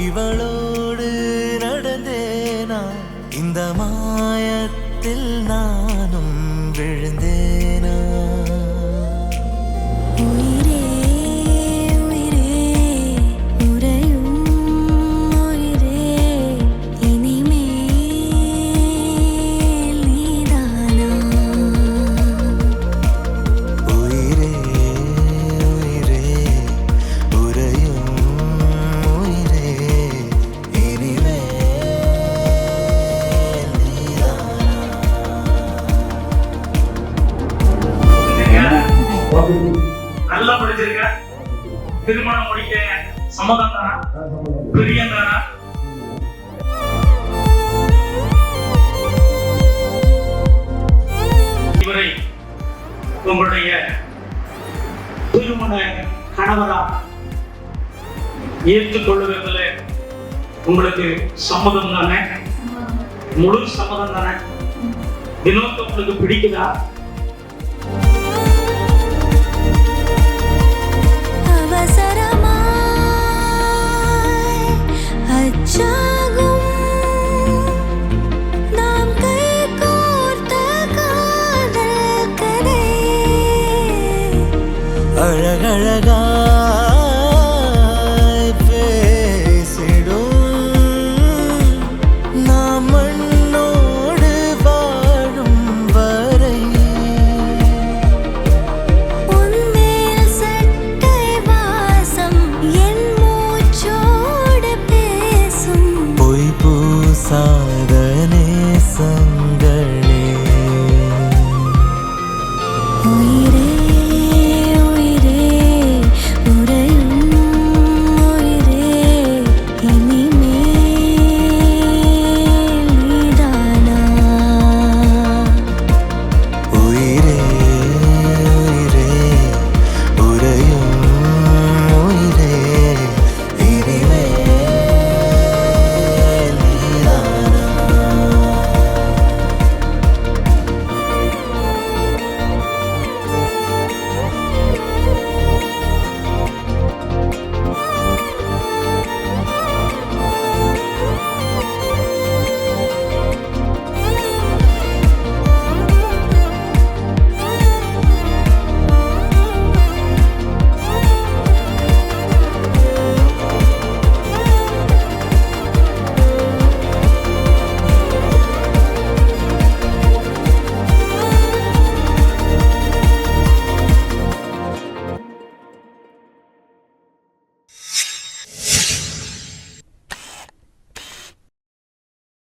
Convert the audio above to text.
இவளோடு நடந்தேனா இந்த மாயத்தில் நானும் விழுந்தேனா? உயிரே உயிரே உறையும் உயிரே இனிமேல் நீதானா? உயிரே உயிரே உறையும் உயிரே இனிமேல் நல்லா படிச்சிருக்க, திருமணம் முடிக்க சம்மதம் தானா? பிரியம் தானா? இவரை உங்களுடைய திருமண கணவரா ஏற்றுக்கொள்ளுவதில் உங்களுக்கு சம்மதம் தானே? முழு சம்மதம் தானே? வினோத் உங்களுக்கு பிடிக்குதா?